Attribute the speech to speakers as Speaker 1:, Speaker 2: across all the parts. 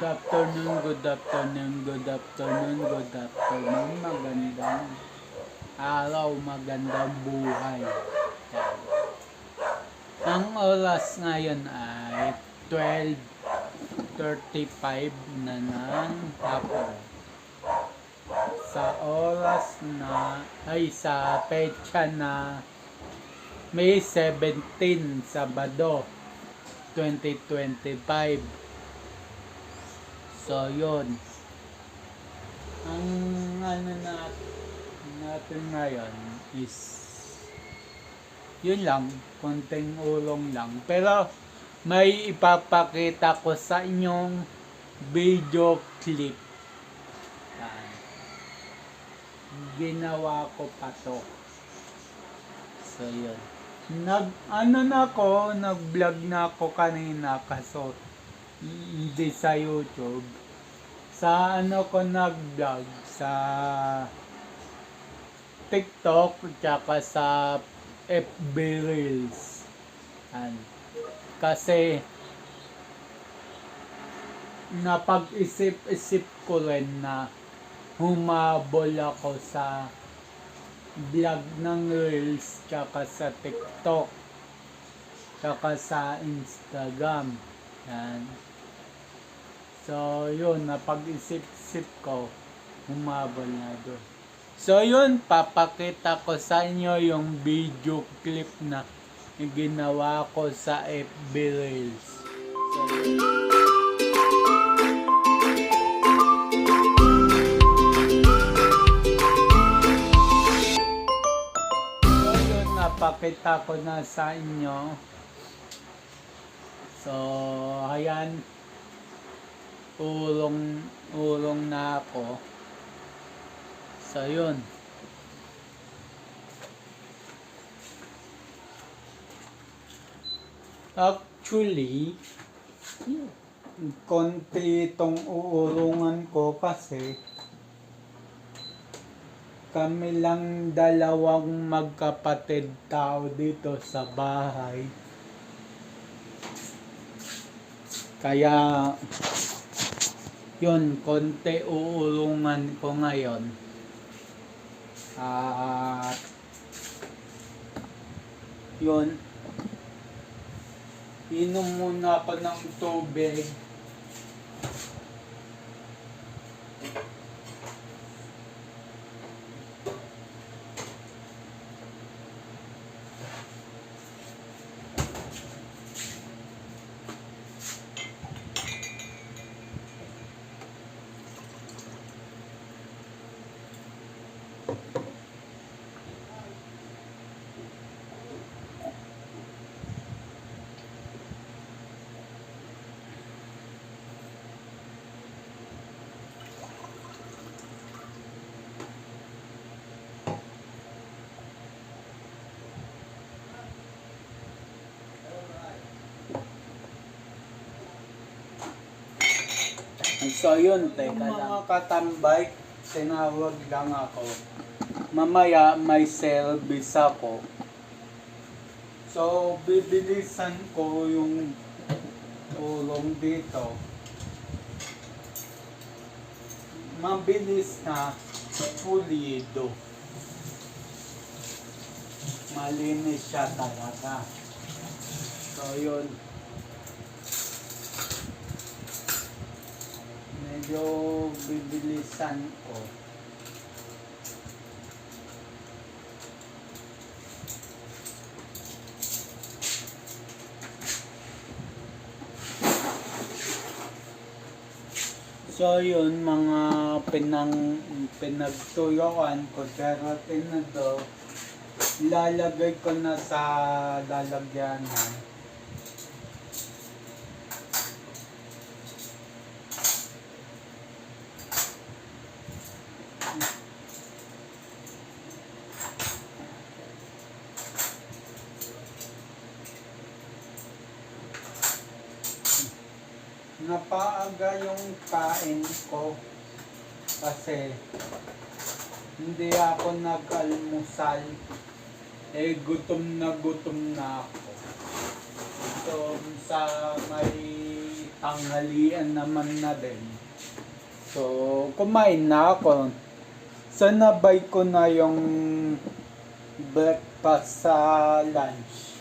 Speaker 1: afternoon, good afternoon, good afternoon, good afternoon. Magandang araw, magandang buhay. Ang oras ngayon ay 12:35 na ng hapon. Sa oras na ay sa petsa na May 17, Sabado, 2025. So, yun. Ang natin ngayon is yun lang, konting ulong lang. Pero may ipapakita ko sa inyong video clip. Yan. Ginawa ko pa to. So, yun. Nag-vlog na ako kanina kaso hindi sa YouTube. Sa ko nag-vlog sa TikTok tsaka sa FB Reels. Kasi napag-isip ko rin na humabol ako sa vlog ng Reels tsaka sa TikTok tsaka sa Instagram. Yan. So yun, napag-isip ko, humabol na doon. So yun, papakita ko sa inyo yung video clip na ginawa ko sa FB Reels. So yun, napakita ko na sa inyo. So ayan, ulong na ako. So yun. Actually, konti itong uulungan ko kasi kami lang dalawang magkapatid tao dito sa bahay. Kaya yun, konti uulungan ko ngayon. At yun, inom muna ako ng tubig. So yun, teka lang. Mga katambay, tinawag lang ako. Mamaya may service ako. So bibilisan ko yung ulong dito. Mabilis na, pulido. Malinis siya talaga. So yun. Medyo bibilisan ko. So yun, mga pinagtuyuan ko, keratin na to, ilalagay ko na sa lalagyanan. Napaaga yung kain ko kasi hindi ako nag-almusal. gutom na ako. So sa may tanghalian naman na din. So, kumain na ako. Sanabay ko na yung breakfast sa lunch.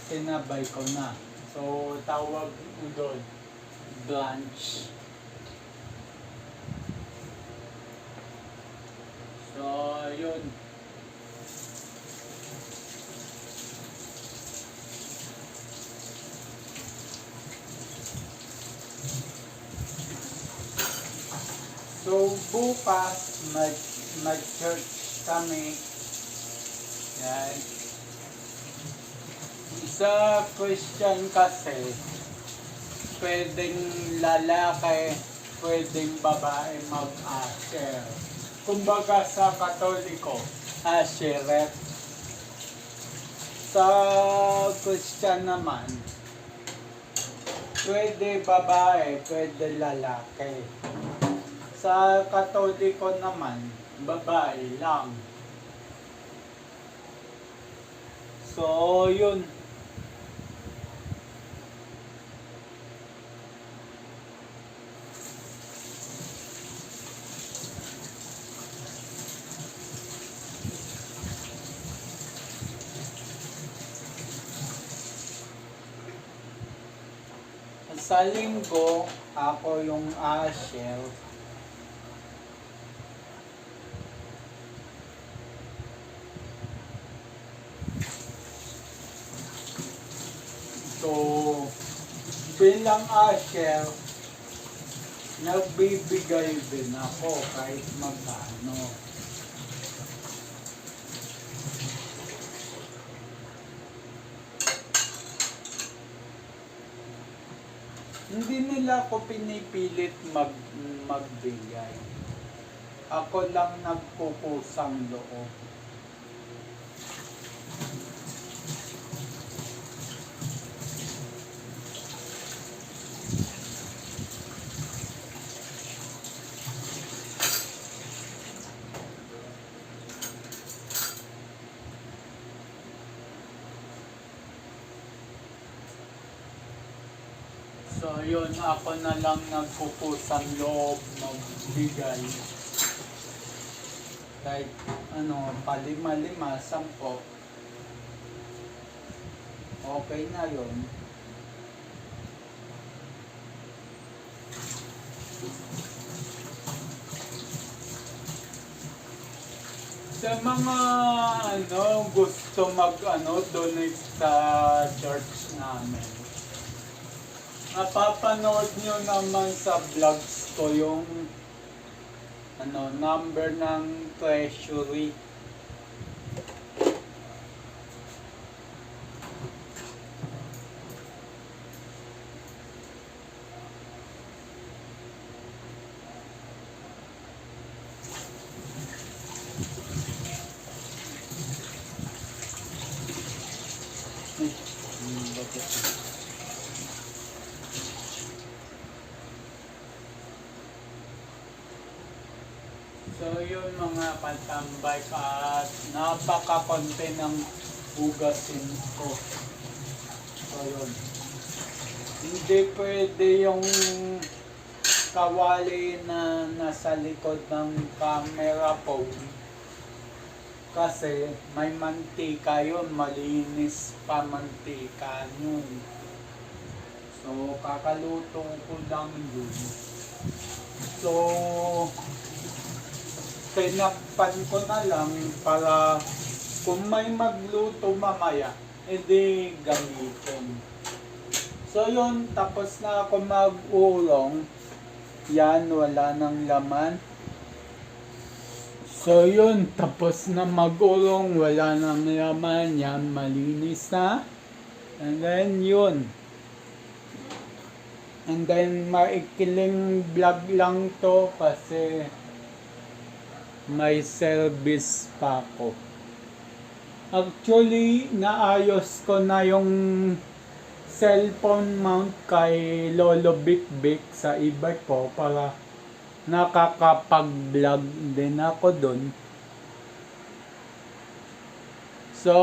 Speaker 1: Sinabay ko na. So, tawag mo doon, brunch. So, yun. So, bukas, mag-church kami. Yan. Sa Christian kasi, pwedeng lalaki, pwedeng babae mag-usher. Kumbaga sa Katoliko, usheret. Sa Christian naman, pwede babae, pwede lalaki. Sa Katoliko naman, babae lang. So, yun. Sa linggo, ako yung usher. So, bilang usher, nagbibigay din ako kahit magkano. Hindi nila ako pinipilit magbigay. Ako lang nagkukusang loob. So, yun, ako na lang nagkukusang loob magbigay. Kahit, palima-lima, 10. Okay na yun. Sa mga, gusto donate sa church namin. Napapanood nyo naman sa vlogs ko yung number ng treasury. So yun mga katambay, at napaka-konti ng hugasin ko. So yun. Hindi pwede yung kawali na nasa likod ng camera phone. Kasi may mantika yun, malinis pa mantika yun. So kakaluto ko lang yun. So tinakpan ko na lang para kung may magluto mamaya, edi gamitin. So yun, tapos na ako mag-ulong. Yan, wala nang laman. So yun, tapos na mag-ulong, wala nang laman. Yan, malinis na. And then yun. And then maikiling vlog lang to kasi may service pa ako. Actually, naayos ko na yung cellphone mount kay Lolo Bik Bik sa iba ko para nakakapag-vlog din ako dun. So,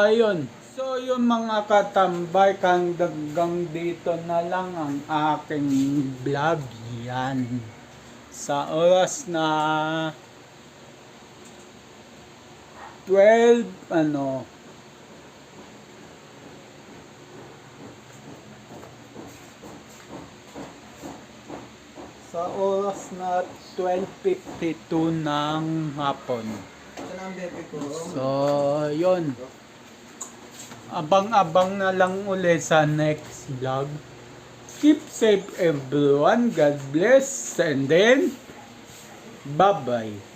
Speaker 1: ayun. So yung mga katambay, hanggang dito na lang ang aking vlog. Yan. Sa oras na 12, sa oras na 12:52 ng hapon. So, yun. Abang-abang na lang uli sa next vlog. Keep safe everyone. God bless. And then, bye-bye.